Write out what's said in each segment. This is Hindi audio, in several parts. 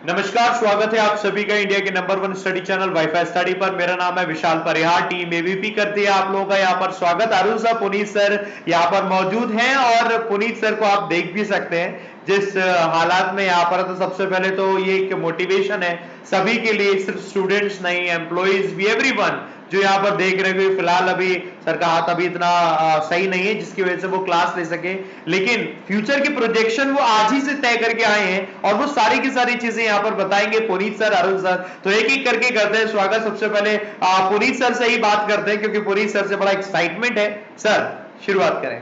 नमस्कार, स्वागत है आप सभी का इंडिया के number one study channel wifi study पर। मेरा नाम है विशाल परिहार। टीम एबीपी करती है आप लोगों का यहाँ पर स्वागत। अरुण सर, पुनीत सर यहाँ पर मौजूद हैं और पुनीत सर को आप देख भी सकते हैं जिस हालात में यहाँ पर। तो सबसे पहले तो ये एक मोटिवेशन है सभी के लिए, सिर्फ स्टूडेंट्स नहीं, एम्प्लॉइज भी, एवरीवन जो यहाँ पर देख रहे हो। फिलहाल अभी सर का हाथ अभी इतना सही नहीं है जिसकी वजह से वो क्लास ले सके, लेकिन फ्यूचर की प्रोजेक्शन वो आज ही से तय करके आए हैं और वो सारी की सारी चीजें यहाँ पर बताएंगे पुनीत सर, अरुण सर। तो एक एक करके करते हैं स्वागत। सबसे पहले पुनीत सर से ही बात करते हैं क्योंकि पुनीत सर से बड़ा एक्साइटमेंट है। सर शुरुआत करें।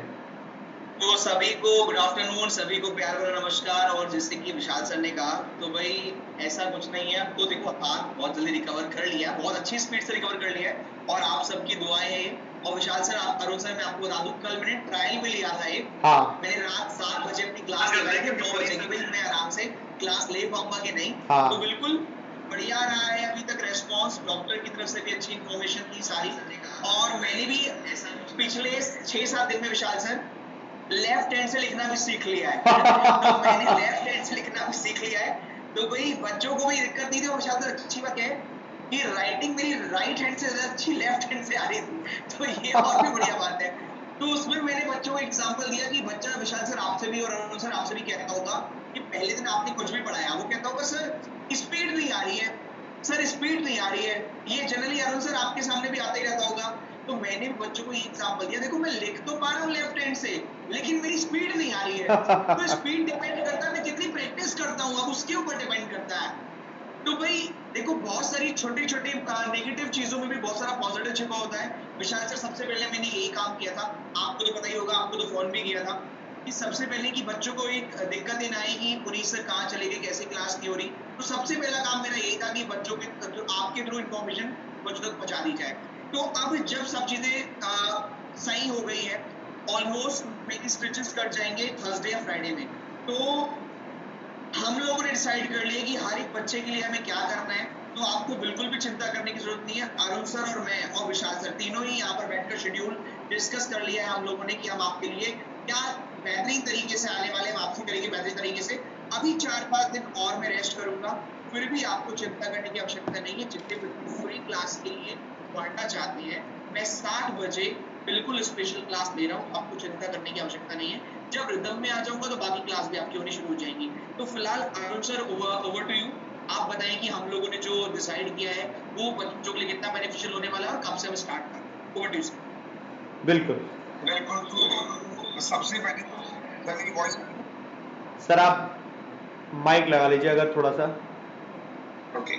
तो सभी को गुड आफ्टरनून, सभी को प्यार भरा नमस्कार। और जैसे कि विशाल सर ने कहा, तो भाई ऐसा कुछ नहीं है। तो देखो, हाथ बहुत जल्दी रिकवर कर लिया, बहुत अच्छी स्पीड से रिकवर कर लिया है और आप सबकी दुआएं हैं। और विशाल सर, अरुण सर, मैं आपको बता दूं, कल मैंने ट्रायल भी लिया था एक। मैंने रात 7 बजे अपनी क्लास लगाई थी, 9 बजे की, भाई मैं आराम से क्लास ले पाऊंगा कि नहीं। तो बिल्कुल बढ़िया रहा है अभी तक रेस्पॉन्स, डॉक्टर की तरफ से भी अच्छी इन्फॉर्मेशन थी सारी। और मैंने भी पिछले 6-7 दिन में विशाल सर लेफ्ट हैंड से लिखना भी सीख लिया है। तो मैंने लेफ्ट हैंड से लिखना भी सीख लिया है। तो भाई बच्चों को भी दिक्कत नहीं थी। और शायद अच्छी बात है कि राइटिंग मेरी राइट हैंड से ज्यादा अच्छी लेफ्ट हैंड से आ रही थी, तो ये और भी बढ़िया बात है। तो उसमें मैंने बच्चों को एग्जांपल दिया कि बच्चा, विशाल सर आपसे भी और अरुण सर आपसे भी कहता होगा कि पहले दिन आपने कुछ भी पढ़ाया, वो कहता होगा सर स्पीड नहीं आ रही है, सर स्पीड नहीं आ रही है। ये जनरली अरुण सर आपके सामने भी आता ही रहता होगा। तो मैंने भी बच्चों को ये एग्जांपल दिया, देखो मैं लिख तो पा रहा हूँ लेफ्ट हैंड से, लेकिन मेरी स्पीड नहीं आ रही है। तो स्पीड डिपेंड करता है मैं कितनी प्रैक्टिस करता हूँ, अब उसके ऊपर डिपेंड करता है। तो भाई देखो, बहुत सारी छोटी छोटी नेगेटिव चीजों में भी बहुत सारा पॉजिटिव छिपा होता है। विशाल सर, सबसे पहले मैंने यही काम किया था, आपको तो पता ही होगा, आपको तो फोन भी किया था कि सबसे पहले कि बच्चों को एक दिक्कत ही ना आए कि पुनीत सर कहाँ चले गए, कैसे क्लास नहीं हो रही। तो सबसे पहला काम मेरा यही था कि बच्चों के जो आपके थ्रू इन्फॉर्मेशन बच्चों तक पहुंचा दी जाए। तो अब जब सब चीजें सही हो गई है, ऑलमोस्ट मेरी स्टिचेस कट जाएंगे थर्सडे या फ्राइडे में। तो हम लोगों ने डिसाइड कर लिया कि हर एक बच्चे के लिए हमें क्या करना है। तो आपको बिल्कुल भी चिंता करने की जरूरत नहीं है। अरुण सर और मैं और विशाल सर तीनों ही यहाँ पर बैठकर शेड्यूल डिस्कस कर लिया है हम लोगों ने कि हम आपके लिए क्या बेहतरीन तरीके से आने वाले, हम आपसे करेंगे बेहतरीन तरीके से। अभी 4-5 दिन और मैं रेस्ट करूंगा, फिर भी आपको चिंता करने की आवश्यकता नहीं है। जितने बच्चे पूरी क्लास के लिए पढ़ना चाहते हैं, मैं 7 बजे बिल्कुल स्पेशल क्लास ले रहा हूँ, आपको चिंता करने की आवश्यकता नहीं है। जब रिदम में आ जाऊंगा तो बाकी क्लास भी आपकी होनी शुरू हो जाएंगी। तो फिलहाल Arun sir, over to you. आप बताएं कि हम लोगों ने जो डिसाइड किया है वो बच्चों के लिए कितना बेनिफिशियल होने वाला है और कब से हम स्टार्ट करें। Over to you sir. बिल्कुल बिल्कुल। तो सबसे पहले तो मेरी वॉइस सर आप माइक लगा लीजिए अगर थोड़ा सा। ओके,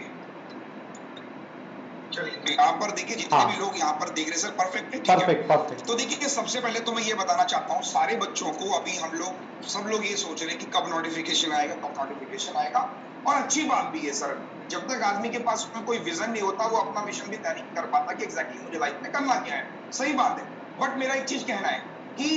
चलिए यहाँ पर देखिए, जितने भी लोग यहाँ पर देख रहे हैं सर, परफेक्ट है, परफेक्ट। तो देखिए कि सबसे पहले तो मैं ये बताना चाहता हूँ सारे बच्चों को, अभी हम लोग सब लोग ये सोच रहे हैं कि कब नोटिफिकेशन आएगा, कब नोटिफिकेशन आएगा। और अच्छी बात भी है सर, जब तक आदमी के पास कोई विजन नहीं होता वो अपना मिशन भी तय नहीं कर पाता कि एग्जैक्टली मुझे लाइफ में करना क्या है। सही बात है, बट मेरा एक चीज कहना है कि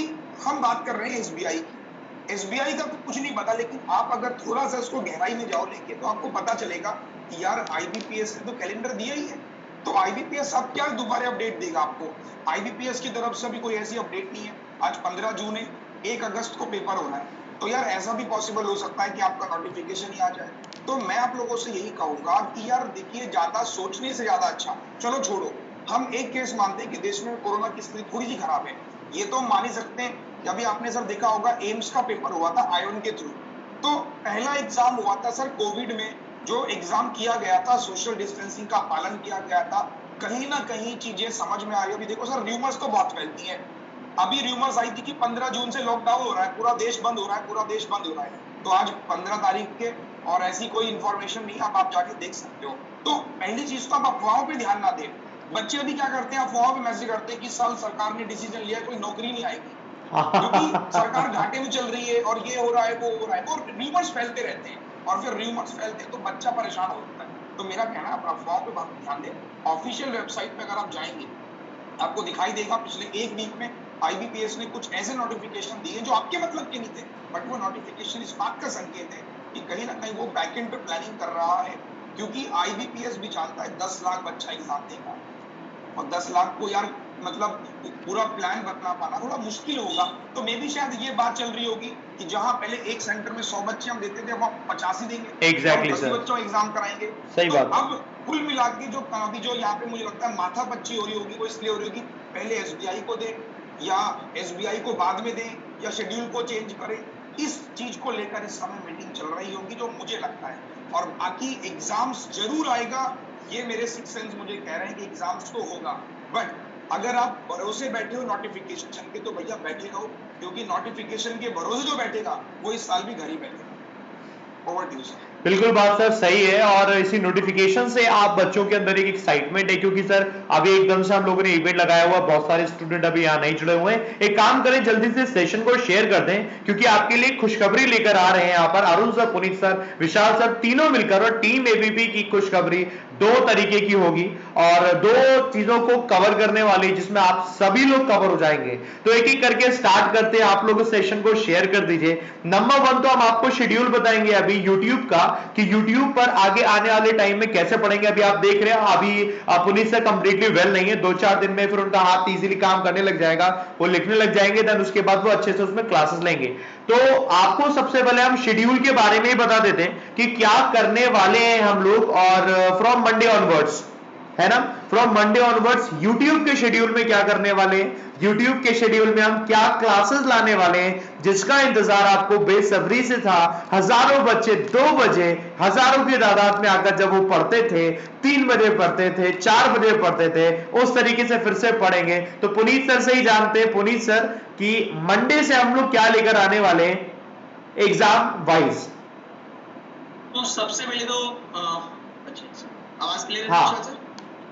हम बात कर रहे हैं एसबीआई की। एसबीआई का तो कुछ नहीं पता, लेकिन आप अगर थोड़ा सा उसको गहराई में जाओ लेके, तो आपको पता चलेगा कि यार आईबीपीएस ने तो कैलेंडर दिया ही है। तो आईबीपीएस अब क्या दोबारा अपडेट देगा आपको? आईबीपीएस की तरफ से भी कोई ऐसी अपडेट नहीं है। आज 15 जून है, 1 अगस्त को पेपर होना है। तो यार ऐसा भी पॉसिबल हो सकता है कि आपका नोटिफिकेशन ही आ जाए। तो मैं आप लोगों से यही कहूंगा कि यार देखिए, ज्यादा सोचने से ज्यादा अच्छा, चलो छोड़ो, हम एक केस मानते हैं कि देश में कोरोना की स्थिति थोड़ी सी खराब है, ये तो मान ही सकते हैं। अभी आपने सर देखा होगा, एम्स का पेपर हुआ था आयोन के थ्रू। तो पहला एग्जाम हुआ था सर कोविड में, जो एग्जाम किया गया था, सोशल डिस्टेंसिंग का पालन किया गया था। कहीं ना कहीं चीजें समझ में आ रही है। अभी देखो सर, र्यूमर्स तो बहुत फैलती हैं। अभी र्यूमर्स आई थी कि 15 जून से लॉकडाउन हो रहा है, पूरा देश बंद हो रहा है, पूरा देश बंद हो रहा है। तो आज 15 तारीख के, और ऐसी कोई इंफॉर्मेशन नहीं, आप जाके देख सकते हो। तो पहली चीज तो आप अफवाहों पे ध्यान ना दें। बच्चे अभी क्या करते हैं, अफवाहों पे मैसेज करते हैं कि साल सरकार ने डिसीजन लिया, कोई नौकरी नहीं आएगी क्योंकि सरकार घाटे में चल रही है और ये हो रहा है, वो हो रहा है। और र्यूमर्स फैलते रहते हैं, और फिर र्यूमर्स फैलते हैं तो बच्चा परेशान हो जाता है। तो मेरा कहना है, आप अफवाहों पे बहुत ध्यान दें। ऑफिशियल वेबसाइट पे अगर आप जाएंगे, आपको दिखाई देगा पिछले एक वीक में आईबीपीएस ने कुछ ऐसे नोटिफिकेशन दिए जो आपके मतलब के नहीं थे, बट वो नोटिफिकेशन इस बात का संकेत है कि कहीं ना कहीं वो बैकएंड पे प्लानिंग कर रहा है। क्योंकि आईबीपीएस भी चाहता है 10 लाख बच्चा एग्जाम देगा, और 10 लाख को यार मतलब पूरा प्लान बना पाना थोड़ा मुश्किल होगा। तो मे भी शायद ये बात चल रही होगी कि जहां पहले एक सेंटर में 100 बच्चे हम देते थे, अब हम 50 ही देंगे, एग्जैक्टली हम 10 ही सर, बच्चों का एग्जाम कराएंगे। सही तो बात। अब कुल मिला के जो अभी जो यहाँ पे मुझे लगता है माथापच्ची हो रही होगी, वो इसलिए हो रही होगी पहले एसबीआई को दें या एसबीआई को बाद में दें या शेड्यूल को चेंज करें। इस चीज को लेकर इस समय मीटिंग चल रही होगी जो मुझे लगता है। और बाकी एग्जाम्स जरूर आएगा, ये मेरे सिक्स सेंस मुझे कह रहे हैं कि एग्जाम्स तो होगा। बट अगर आप भरोसे बैठे हो नोटिफिकेशन के तो भैया बैठे रहो, क्योंकि नोटिफिकेशन के भरोसे जो बैठेगा वो इस साल भी घर ही बैठेगा। Over to you sir. बिल्कुल बात सर सही है, और इसी नोटिफिकेशन से आप बच्चों के अंदर एक एक्साइटमेंट है, क्योंकि सर अभी एकदम से हम लोगों ने इवेंट लगाया हुआ, बहुत सारे स्टूडेंट अभी यहाँ नहीं जुड़े हुए हैं। एक काम करें, जल्दी से सेशन को शेयर कर दें, क्योंकि आपके लिए खुशखबरी लेकर आ रहे हैं यहाँ पर अरुण सर, पुनीत सर, विशाल सर, तीनों मिलकर, और टीम एबीपी की खुशखबरी दो तरीके की होगी और दो चीजों को कवर करने वाली, जिसमें आप सभी लोग कवर हो जाएंगे। तो एक एक करके स्टार्ट करते हैं, आप लोग सेशन को शेयर कर दीजिए। नंबर 1 तो हम आपको शेड्यूल बताएंगे अभी यूट्यूब का, कि यूट्यूब पर आगे आने वाले टाइम में कैसे पढ़ेंगे। अभी आप देख रहे हैं, अभी पुलिस से कंप्लीटली वेल नहीं है, 2-4 दिन में फिर उनका हाथ इजीली काम करने लग जाएगा, वो लिखने लग जाएंगे, देन उसके बाद वो अच्छे से उसमें क्लासेस लेंगे। तो आपको सबसे पहले हम शेड्यूल के बारे में ही बता देते हैं कि क्या करने वाले हैं हम लोग, और फ्रॉम मंडे ऑनवर्ड्स, है ना, फ्रॉम मंडे ऑनवर्ड्स यूट्यूब के शेड्यूल में क्या करने वाले हैं, यूट्यूब के शेड्यूल में हम क्या क्लासेस लाने वाले हैं, जिसका इंतजार आपको बेसब्री से था। हजारों बच्चे 2 बजे हजारों की तादाद में आकर जब वो पढ़ते थे, 3 बजे पढ़ते थे, 4 बजे पढ़ते थे, उस तरीके से फिर से पढ़ेंगे। तो पुनीत सर से ही जानते हैं, पुनीत सर, कि मंडे से हम लोग क्या लेकर आने वाले हैं एग्जाम वाइज। तो सबसे पहले तो अच्छा आवाज क्लियर है हाँ, विशाल सर?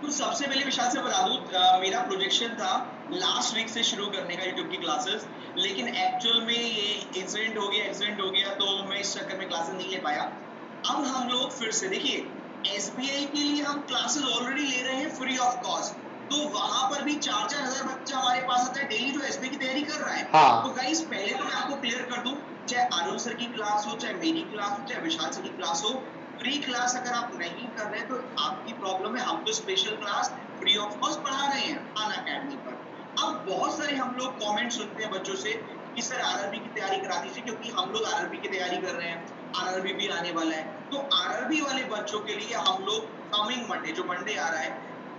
तो सबसे पहले विशाल से बता दूं, मेरा प्रोजेक्शन था लास्ट वीक से शुरू करने का यूट्यूब की क्लासेस, लेकिन एक्चुअल में ये एक्सीडेंट हो गया तो मैं इस चक्कर में क्लासेस नहीं ले पाया। अब हम लोग फिर से देखिए, एसबीआई के लिए हम क्लासेस ऑलरेडी ले रहे हैं फ्री ऑफ कॉस्ट, तो वहां पर भी 4-4 हजार बच्चा हमारे पास आता है डेली जो एसबीआई की तैयारी कर रहा है। हाँ। तो गाइस पहले तो मैं आपको क्लियर कर दूं, चाहे अरुण सर की क्लास हो, चाहे मेरी क्लास हो, चाहे विशाल सर की क्लास हो, फ्री क्लास अगर आप नहीं कर रहे तो आपकी प्रॉब्लम है। हम तो special class free of cost पढ़ा रहे हैं अन अकेडमी पर। अब बहुत सारे हम लोग कमेंट सुनते हैं बच्चों से कि सर आरआरबी की तैयारी करा दीजिए, क्योंकि हम लोग आरआरबी की तैयारी कर रहे हैं, आरआरबी भी आने वाला है। तो आरआरबी वाले बच्चों के लिए हम लोग कमिंग मंडे, जो मंडे आ रहा है,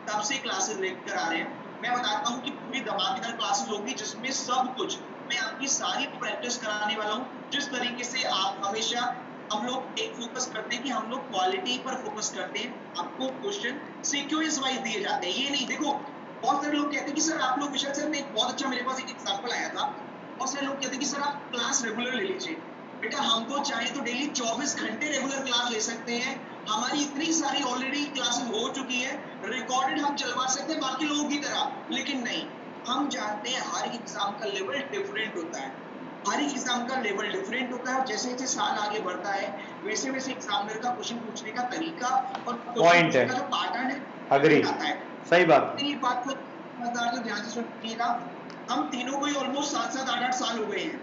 तब से क्लासेस लेकर आ रहे हैं। मैं बताता हूँ कि पूरी धमाकेदार क्लासेस होगी, जिसमें सब कुछ मैं आपकी सारी प्रैक्टिस कराने वाला हूँ, जिस तरीके से आप हमेशा, हम लोग एक फोकस करते हैं कि हम लोग क्वालिटी पर फोकस करते हैं। आपको क्वेश्चन सीक्वेंस वाइज दिए जाते हैं, ये नहीं देखो बहुत सारे लोग कहते हैं कि सर आप लोग, विशाल सर ने एक बहुत अच्छा, मेरे पास एक एग्जांपल आया था, बहुत सारे लोग कहते हैं कि सर आप क्लास रेगुलर ले लीजिए। बेटा हम तो चाहे तो डेली 24 घंटे रेगुलर क्लास ले सकते हैं, हमारी इतनी सारी ऑलरेडी क्लासेस हो चुकी है, रिकॉर्डेड हम चलवा सकते हैं बाकी लोगों की तरह। लेकिन नहीं, हम जानते हैं हर एग्जाम का लेवल डिफरेंट होता है, हर एक एग्जाम का लेवल डिफरेंट होता है, और जैसे जैसे साल आगे बढ़ता है वैसे वैसे एग्जामिनर का क्वेश्चन पूछने का तरीका और पॉइंट है, का जो पैटर्न है अग्री, आता है। सही बात। ये बात को मजेदार से ध्यान से सुनिएगा, हम तीनों को ही ऑलमोस्ट 7-7 8-8 साल हो गए हैं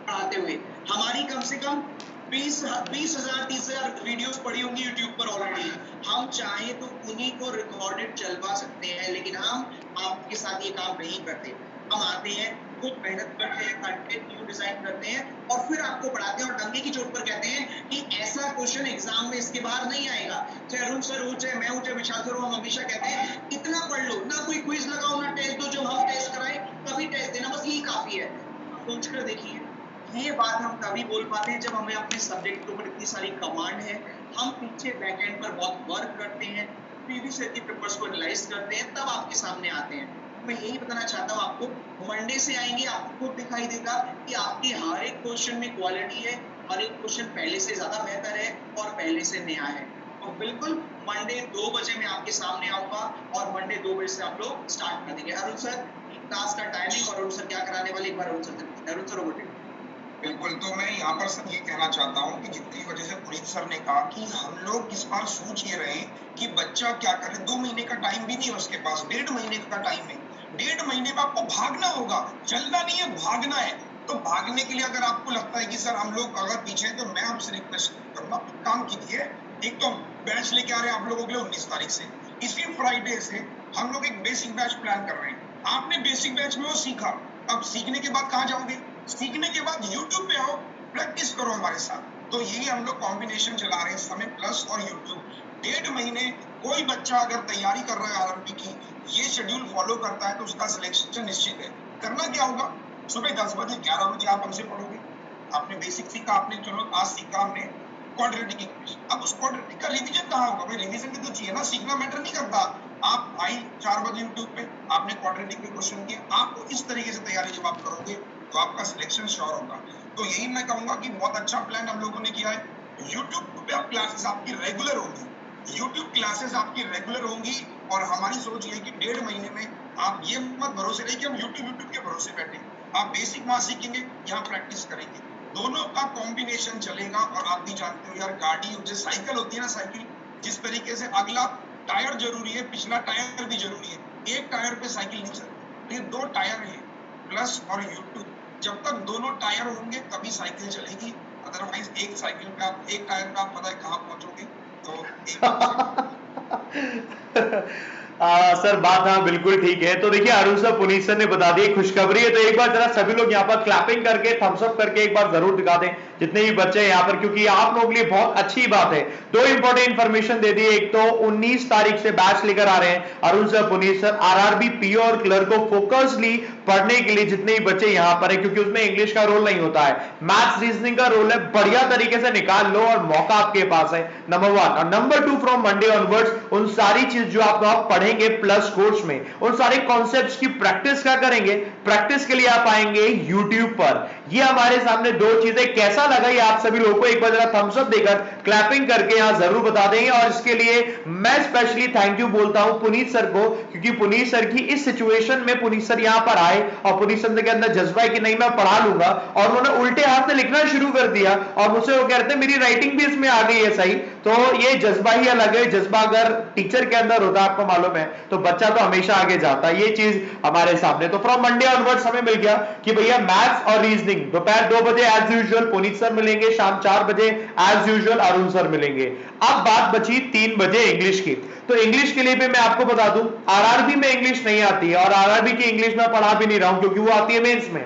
पढ़ाते हुए। हमारी कम से कम 20,000 30,000 वीडियोस पड़ी होंगी यूट्यूब पर ऑलरेडी। हम चाहे तो उन्हीं को रिकॉर्डेड चलवा सकते हैं, लेकिन हम आपके साथ ये काम नहीं करते। हम आते हैं, खुद मेहनत करते हैं, कंटेंट न्यू डिजाइन करते हैं, और फिर आपको पढ़ाते हैं, और डंके की चोट पर कहते हैं कि ऐसा क्वेश्चन एग्जाम में इसके बाहर नहीं आएगा। चाहे अरुण सर हो, चाहे मैं हूं, चाहे विशाल सर हो, हम हमेशा कहते हैं इतना पढ़ लो ना, कोई क्विज लगाओ ना टेस्ट दो, जो हम टेस्ट कराएं तभी टेस्ट देना, बस यही काफी है। सोच कर देखिए, ये बात हम तभी बोल पाते हैं जब हमें अपने सब्जेक्ट के ऊपर इतनी सारी कमांड है, हम पीछे बैकएंड पर बहुत वर्क करते हैं, प्रीवियस ईयर के पेपर्स को एनालाइज करते हैं, तब आपके सामने आते हैं। मैं यही बताना चाहता हूँ आपको, मंडे से आएंगे आपको खुद दिखाई देगा कि आपके हर एक क्वेश्चन में क्वालिटी है, हर एक क्वेश्चन पहले से ज्यादा बेहतर है और पहले से नया है। और बिल्कुल मंडे 2 बजे मैं आपके सामने आऊंगा, और मंडे 2 बजे से आप लोग स्टार्ट कर देंगे। अरुण सर क्लास का टाइमिंग और अरुण सर क्या कराने वाले, एक बार Arun sir over to you। बिल्कुल, तो मैं यहाँ पर सर ये कहना चाहता हूँ कि जितनी वजह से पुनीत सर ने कहा कि हम लोग इस बार सोच ये रहे हैं कि बच्चा क्या करे, 2 महीने का टाइम भी नहीं है उसके पास, 1.5 महीने का टाइम है। 1.5 महीने में आपको भागना होगा, चलना नहीं है, भागना है। तो भागने के लिए अगर आपको लगता है कि सर हम लोग अगर पीछे हैं, तो मैं आपसे रिक्वेस्ट करूंगा, काम कीजिए। एक तो बैच लेके आ रहे हैं आप लोगों के लिए 19 तारीख से, इसी फ्राइडे से हम लोग एक बेसिक बैच प्लान कर रहे हैं। आपने बेसिक बैच में वो सीखा, अब सीखने के बाद कहाँ जाओगे? सीखने के बाद यूट्यूब पे आओ, प्रैक्टिस करो हमारे साथ। तो यही हम लोग कॉम्बिनेशन चला रहे हैं इस समय, प्लस और यूट्यूब। 1.5 महीने कोई बच्चा अगर तैयारी कर रहा है आरआरबी की, ये शेड्यूल फॉलो करता है तो उसका सिलेक्शन निश्चित है। करना क्या होगा? सुबह 10 बजे 11 बजे आप हमसे पढ़ोगे। आपने बेसिक सीखा, आपने चलो आज सीखा हमने क्वाड्रेटिक इक्वेशन, अब उस क्वाड्रेटिक का रिवीजन कहाँ होगा भाई? रिवीजन भी तो चाहिए ना, सीखना मैटर नहीं करता। आप आई 4 बजे यूट्यूब पे, आपने क्वाड्रेटिक के क्वेश्चन किए, आपको इस तरीके से तैयारी जब आप करोगे तो आपका सिलेक्शन श्योर होगा। तो यही मैं कहूंगा कि बहुत अच्छा प्लान हम लोगों ने किया है। यूट्यूब पे आप क्लासेस आपकी रेगुलर होंगी, यूट्यूब क्लासेस आपकी रेगुलर होंगी। और हमारी सोच ये है कि 1.5 महीने में आप ये मत भरोसे रहे कि हम यूट्यूब के भरोसे बैठे, आप बेसिक वहां सीखेंगे, यहाँ प्रैक्टिस करेंगे, दोनों का कॉम्बिनेशन चलेगा। और आप भी जानते हो यार, गाड़ी जो साइकिल होती है ना, साइकिल जिस तरीके से अगला टायर जरूरी है, पिछला टायर भी जरूरी है, एक टायर पे साइकिल नहीं चलती। ये 2 टायर है, प्लस और यूट्यूब। जब तक दोनों टायर होंगे तभी साइकिल चलेगी, अदरवाइज एक साइकिल पे आप, एक टायर पे आप पता है कहाँ पहुंचोगे? तो सर बात हाँ बिल्कुल ठीक है। तो देखिए अरुण सर, पुनीत सर ने बता दी, खुशखबरी है। तो एक बार जरा सभी लोग यहाँ पर क्लैपिंग करके, थम्स अप करके एक बार जरूर दिखा दें जितने भी बच्चे हैं यहाँ पर, क्योंकि आप लोगों के लिए बहुत अच्छी बात है। 2 इंपॉर्टेंट इंफॉर्मेशन दे दी। एक तो 19 तारीख से बैच लेकर आ रहे हैं Arun sir, Puneet sir, RRB PO और क्लर्क को फोकसली पढ़ने के लिए जितने भी बच्चे यहाँ पर है, क्योंकि उसमें इंग्लिश का रोल नहीं होता है, मैथ्स रीजनिंग का रोल है। बढ़िया तरीके से निकाल लो और मौका आपके पास है, नंबर 1। और नंबर 2, फ्रॉम मंडे ऑनवर्ड्स उन सारी चीज जो आप पढ़ेंगे प्लस कोर्स में, उन सारे कॉन्सेप्ट्स की प्रैक्टिस क्या करेंगे? प्रैक्टिस के लिए आप आएंगे यूट्यूब पर। ये हमारे सामने 2 चीजें। कैसा लगा ये आप सभी लोगों को? एक बार जरा थम्स अप देकर, क्लैपिंग करके यहां जरूर बता देंगे। और इसके लिए मैं स्पेशली थैंक यू बोलता हूं पुनीत सर को, क्योंकि पुनीत सर की इस सिचुएशन में पुनीत सर यहां पर आए और पुनीत सर के अंदर जज्बा है कि नहीं मैं पढ़ा लूंगा, और उन्होंने उल्टे हाथ से लिखना शुरू कर दिया और मुझसे वो कहते हैं मेरी राइटिंग भी इसमें आ गई है सही। तो ये जज्बा ही अलग है। जज्बा अगर टीचर के अंदर होता है, आपको मालूम है, तो बच्चा तो हमेशा आगे जाता है। ये चीज हमारे सामने। तो फ्रॉम मंडे ऑनवर्ड्स हमें मिल गया कि भैया मैथ्स और रीजनिंग दोपहर 2 बजे एज यूजुअल पुनीत सर मिलेंगे, शाम 4 बजे एज यूजुअल अरुण सर मिलेंगे। अब बात बची 3 बजे इंग्लिश की। तो इंग्लिश के लिए भी मैं आपको बता दूं, आरआरबी में इंग्लिश नहीं आती है और आरआरबी की इंग्लिश में पढ़ा भी नहीं रहा हूं, क्योंकि वो आती है मेंस में।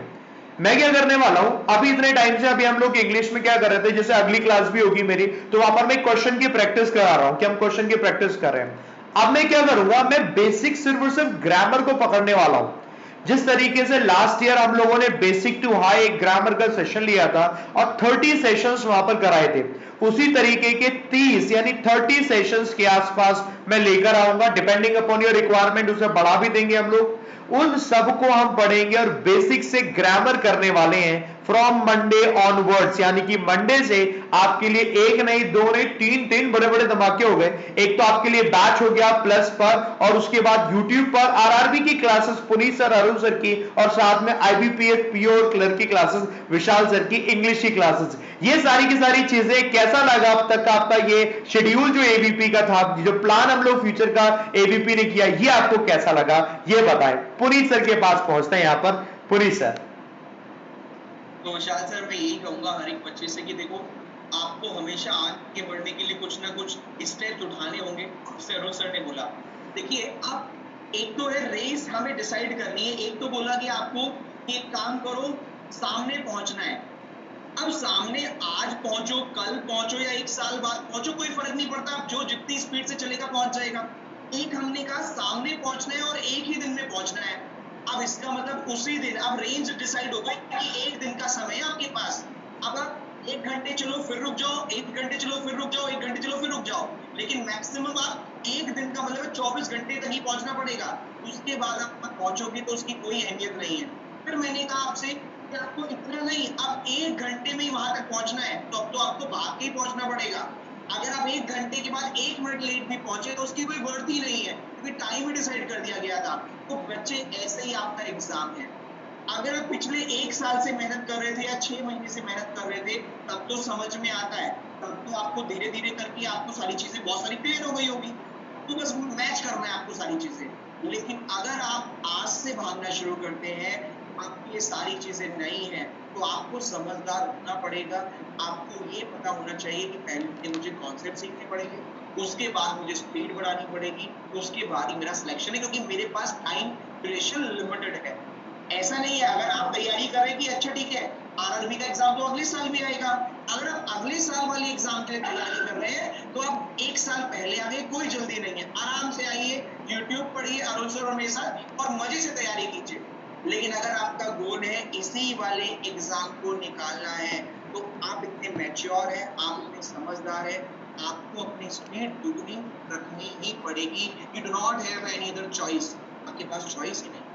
मैं क्या करने वाला हूं, अभी इतने टाइम से अभी हम लोग इंग्लिश में क्या कर रहे थे, जैसे अगली क्लास भी होगी मेरी, तो वहां पर मैं क्वेश्चन की प्रैक्टिस करा रहा हूं कि हम क्वेश्चन की प्रैक्टिस कर रहे हैं। अब मैं क्या करूंगा, मैं बेसिक सिर्फ और सिर्फ ग्रामर को पकड़ने वाला हूं। जिस तरीके से लास्ट ईयर हम लोगों ने बेसिक टू हाई एक ग्रामर का सेशन लिया था और 30 सेशंस वहां पर कराए थे, उसी तरीके के 30 यानी 30 सेशंस के आसपास मैं लेकर आऊंगा। डिपेंडिंग अपॉन योर रिक्वायरमेंट उसे बढ़ा भी देंगे हम लोग। उन सबको हम पढ़ेंगे और बेसिक से ग्रामर करने वाले हैं फ्रॉम मंडे ऑनवर्ड्स। यानी कि मंडे से आपके लिए 1 नहीं 2 नहीं 3 बड़े बड़े धमाके हो गए। एक तो आपके लिए बैच हो गया प्लस पर, और उसके बाद यूट्यूब पर आरआरबी की classes Puneet sir, Arun sir की, और साथ में आईबीपीएस पीओ और क्लर्क की क्लासेस विशाल सर की, इंग्लिश की क्लासेस। ये सारी की सारी चीजें। कैसा लगा अब तक का आपका ये शेड्यूल जो एबीपी का था, जो प्लान हम लोग फ्यूचर का एबीपी ने किया, ये आपको कैसा लगा ये बताएं। पुनीत सर के पास पहुंचते हैं यहां पर। पुनीत सर। तो विशाल सर, मैं यही कहूंगा हर एक बच्चे से कि देखो, आपको हमेशा आगे बढ़ने के लिए कुछ ना कुछ स्टेप्स उठाने होंगे, जैसे अरुण सर ने बोला। देखिए, आप एक तो है रेस हमें डिसाइड करनी है। एक तो बोला कि आपको एक काम करो, सामने पहुंचना है। अब सामने आज पहुंचो, कल पहुंचो या 1 साल बाद पहुंचो, कोई फर्क नहीं पड़ता। आप जो जितनी स्पीड से चलेगा पहुंच जाएगा। एक हमने कहा सामने पहुंचना है और एक ही दिन में पहुंचना है। अब इसका मतलब उसी दिन अब रेंज डिसाइड हो गई कि 1 दिन का समय है आपके पास। अब आप 1 घंटे चलो फिर रुक जाओ, 1 घंटे चलो फिर रुक जाओ, 1 घंटे चलो फिर रुक जाओ, लेकिन मैक्सिमम आप 1 दिन का मतलब 24 घंटे तक ही पहुंचना पड़ेगा। उसके बाद आप पहुंचोगे तो उसकी कोई अहमियत नहीं है। फिर मैंने कहा आपसे कि आपको इतना नहीं, अब 1 घंटे में ही वहां तक पहुंचना है, तो अब तो आपको भाग के ही पहुंचना पड़ेगा। अगर आप 1 घंटे के बाद 1 मिनट लेट भी पहुंचे तो उसकी कोई वर्थ ही नहीं है, क्योंकि टाइम ही डिसाइड कर दिया गया था। तो बच्चे, ऐसे ही आपका एग्जाम है। अगर आप पिछले 1 साल से मेहनत कर रहे थे या 6 महीने से मेहनत कर रहे थे, तब तो समझ में आता है, तब तो आपको धीरे धीरे करके आपको सारी चीजें बहुत सारी क्लियर हो गई होगी, तो बस मैच करना है आपको सारी चीजें। लेकिन अगर आप आज से भागना शुरू करते हैं, आपकी ये सारी चीजें नहीं है, तो आपको समझदार होना पड़ेगा। आपको ये पता होना चाहिए कि पहले मुझे कॉन्सेप्ट सीखने पड़ेंगे, उसके बाद मुझे स्पीड बढ़ानी पड़ेगी, उसके बाद ही मेरा सिलेक्शन है, क्योंकि मेरे पास टाइम ड्यूरेशन लिमिटेड है। ऐसा नहीं है अगर आप तैयारी कर रहे हैं कि अच्छा ठीक है आरआरबी का एग्जाम तो अगले साल भी आएगा, अगर आप अगले साल वाले एग्जाम के लिए तैयारी कर रहे हैं तो आप एक साल पहले आ गए, कोई जल्दी नहीं है, आराम से आइए, यूट्यूब पढ़िए अरुण सर और मेरे साथ और मजे से तैयारी कीजिए। लेकिन अगर आपका गोल है इसी वाले एग्जाम को निकालना है तो आप इतने मैच्योर हैं, आप इतने समझदार हैं, आपको अपनी स्पीड दुगनी रखनी ही पड़ेगी। You do not have any other choice, आपके पास चॉइस ही नहीं।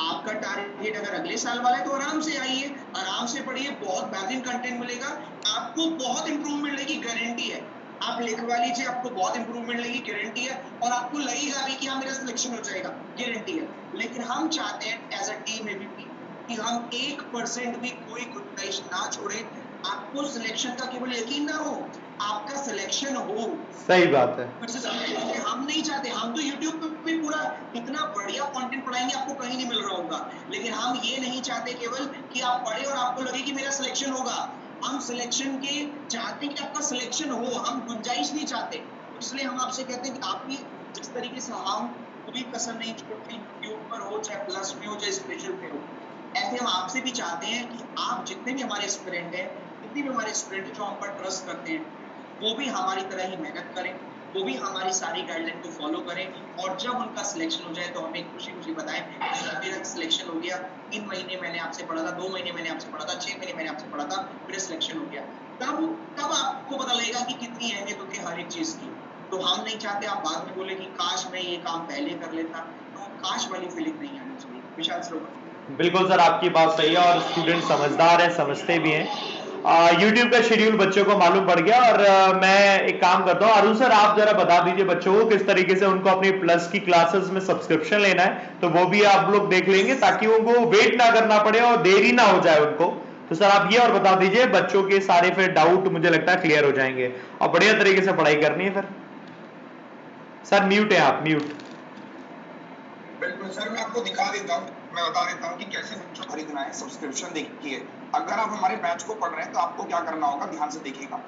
आपका टारगेट अगर अगले साल वाला है तो आराम से आइए, आराम से पढ़िए, बहुत बेहतरीन कंटेंट मिलेगा, आपको बहुत इंप्रूवमेंट मिलेगी, गारंटी है। आप लिखवा लीजिए, आपको बहुत इंप्रूवमेंट मिलेगी, गारंटी है, और आपको लगेगा भी कि हाँ मेरा सिलेक्शन हो जाएगा, गारंटी है। लेकिन हम चाहते हैं एज अ टीम एबीपी कि हम 1% भी कोई गुंजाइश ना छोड़े, आपको सिलेक्शन का केवल यकीन ना हो, आपका सिलेक्शन हो। सही बात है। हम नहीं चाहते, हम तो YouTube पे पूरा इतना बढ़िया कंटेंट पढ़ाएंगे आपको कहीं नहीं मिल रहा होगा, लेकिन हम ये नहीं चाहते केवल कि आप पढ़े और आपको लगे कि मेरा सिलेक्शन होगा, हम सिलेक्शन के चाहते हैं कि आपका सिलेक्शन हो, हम गुंजाइश नहीं चाहते। इसलिए हम आपसे कहते हैं कि आप भी जिस तरीके से हम कोई कसर नहीं छोड़ते, यूट्यूब पर हो चाहे प्लस में हो चाहे स्पेशल पे हो, ऐसे हम आपसे भी चाहते हैं कि आप जितने भी हमारे स्टूडेंट हैं, जितने भी हमारे स्टूडेंट जो हम पर ट्रस्ट करते हैं, वो भी हमारी तरह ही मेहनत करें, वो भी हमारी सारी गाइडलाइन को फॉलो करें, और जब उनका सिलेक्शन हो जाए तो हमें खुशी खुशी बताएं मेरा सिलेक्शन हो गया, 3 महीने मैंने आपसे पढ़ा था, 2 महीने मैंने आपसे पढ़ा था, 6 महीने मैंने आपसे पढ़ा था, मेरा सिलेक्शन हो गया। तब आपको पता लगेगा कि कितनी अहमियत होती है हर एक चीज की। तो हम नहीं चाहते आप बाद में बोले कि काश मैं ये काम पहले कर लेता, तो काश वाली फीलिंग नहीं आनी चाहिए। विशाल सर। बिल्कुल सर, आपकी बात सही है और स्टूडेंट समझदार है, समझते भी हैं। यूट्यूब का शेड्यूल बच्चों को मालूम पड़ गया, और मैं एक काम करता हूँ, अरुण सर आप जरा बता दीजिए बच्चों को किस तरीके से उनको अपनी प्लस की क्लासेस में सब्सक्रिप्शन लेना है, तो वो भी आप लोग देख लेंगे ताकि उनको वेट ना करना पड़े और देरी ना हो जाए उनको। तो सर आप ये और बता दीजिए, बच्चों के सारे फिर डाउट मुझे लगता है क्लियर हो जाएंगे और बढ़िया तरीके से पढ़ाई करनी है फिर। सर म्यूट है आप, म्यूट। बिल्कुल सर, मैं आपको दिखा देता हूँ, मैं बता देता हूँ कि कैसे बच्चों को खरीदना है सब्सक्रिप्शन। देखिए, अगर आप हमारे बैच को पढ़ रहे हैं तो आपको क्या करना होगा, ध्यान से देखिएगा।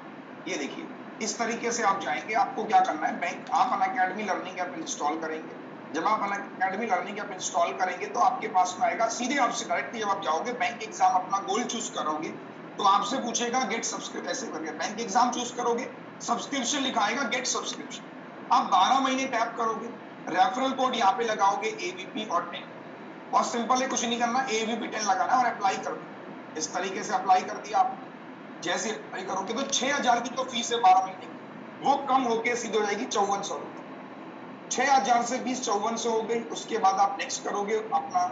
ये देखिए, इस तरीके से आप जाएंगे, आपको क्या करना है, बैंक आप अनअकैडमी लर्निंग ऐप इंस्टॉल करेंगे। जब आप अनअकैडमी लर्निंग ऐप इंस्टॉल करेंगे तो आपके पास में आएगा, सीधे आपसे डायरेक्टली जब आप जाओगे बैंक एग्जाम अपना गोल चूज करोगे तो आपसे पूछेगा गेट सब्सक्रिप्शन, ऐसे करके बैंक एग्जाम चूज करोगे, सब्सक्रिप्शन लिखाएगा गेट सब्सक्रिप्शन, आप 12 महीने टैप करोगे, रेफरल कोड यहाँ पे लगाओगे एबीपी और 10, बहुत सिंपल है, कुछ नहीं करना, एबीपी 10 लगाना और अप्लाई कर दो। इस तरीके से अप्लाई कर दिया आप, जैसे अप्लाई करोगे तो 6000 की तो फीस है 12 महीने की, वो कम होके सीधे हो जाएगी 5400 रुपए। 6000 से फीस 5400 हो गई। उसके बाद आप नेक्स्ट करोगे अपना,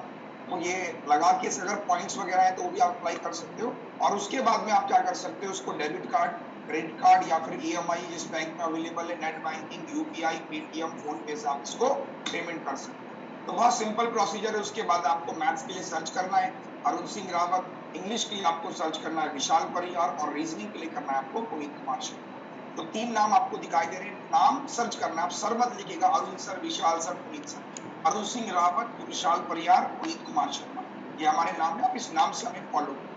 तो ये लगा के अगर पॉइंट्स वगैरह है तो वो भी आप अप्लाई कर सकते हो, और उसके बाद में आप क्या कर सकते हो, उसको डेबिट कार्ड, क्रेडिट कार्ड या फिर ईएमआई जिस बैंक में अवेलेबल है, net banking, UPI, Paytm, phone पे से आप इसको पेमेंट कर सकते हो। तो बहुत सिंपल प्रोसीजर है। उसके बाद आपको मैथ्स के लिए सर्च करना है अरुण सिंह रावत, इंग्लिश के लिए आपको सर्च करना है विशाल परिहार, और रीजनिंग के लिए करना है आपको पुनीत कुमार शर्मा। तो 3 नाम आपको दिखाई दे रहे हैं, नाम सर्च करना है, आप सर मत लिखिएगा, अरुण सर, विशाल सर, पुनीत सर, अरुण सिंह रावत, विशाल परिहार, पुनीत कुमार शर्मा, ये हमारे नाम है, आप इस नाम से हमें फॉलो करें।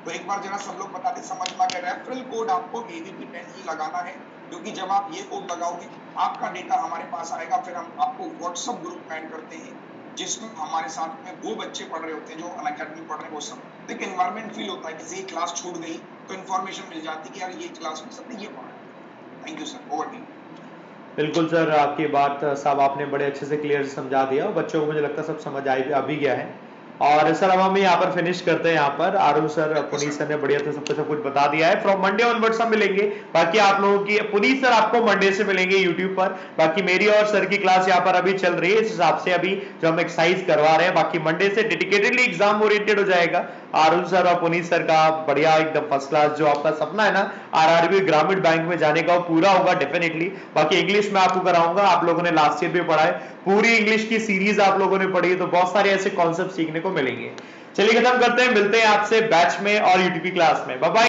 तो एक बार जरा सब लोग बताते समझ में आ गया, रेफरल कोड आपको एबीपी 10 ही लगाना है, क्योंकि जब आप ये कोड लगाओगे आपका डेटा हमारे पास आएगा, फिर हम आपको व्हाट्सएप ग्रुप में ऐड करते हैं जिसमें हमारे साथ में वो बच्चे पढ़ रहे होते हैं जो अनअकैडमी पढ़ रहे हैं, वो सब एक एनवायरमेंट फील होता है, किसी की क्लास छूट गई तो इन्फॉर्मेशन मिल जाती है कि यार ये क्लास में सबने ये पढ़ा है। Thank you sir, over to you. बिल्कुल सर, आपकी बात साहब आपने बड़े अच्छे से क्लियर समझा दिया और बच्चों को मुझे लगता है सब समझ आ भी गया है। और सर अब हम यहाँ पर फिनिश करते हैं, यहाँ पर अरुण सर, पुनीत सर ने बढ़िया से सब कुछ बता दिया है। फ्रॉम मंडे ऑनवर्ड्स हम मिलेंगे, बाकी आप लोगों की, पुनीत सर आपको मंडे से मिलेंगे यूट्यूब पर, बाकी मेरी और सर की क्लास यहाँ पर अभी चल रही है, इस हिसाब से अभी जो हम एक्सरसाइज करवा रहे हैं, बाकी मंडे से डेडिकेटेडली एग्जाम ओरिएंटेड हो जाएगा। अरुण सर और पुनीत सर का बढ़िया एकदम फर्स्ट क्लास, जो आपका सपना है ना आरआरबी ग्रामीण बैंक में जाने का, वो पूरा होगा डेफिनेटली। बाकी इंग्लिश में आपको कराऊंगा, आप लोगों ने लास्ट ईयर भी पढ़ा है, पूरी इंग्लिश की सीरीज आप लोगों ने पढ़ी है, तो बहुत सारे ऐसे कॉन्सेप्ट सीखने को मिलेंगे। चलिए खत्म करते हैं, मिलते हैं आपसे बैच में और यूटीपी क्लास में। Bye bye.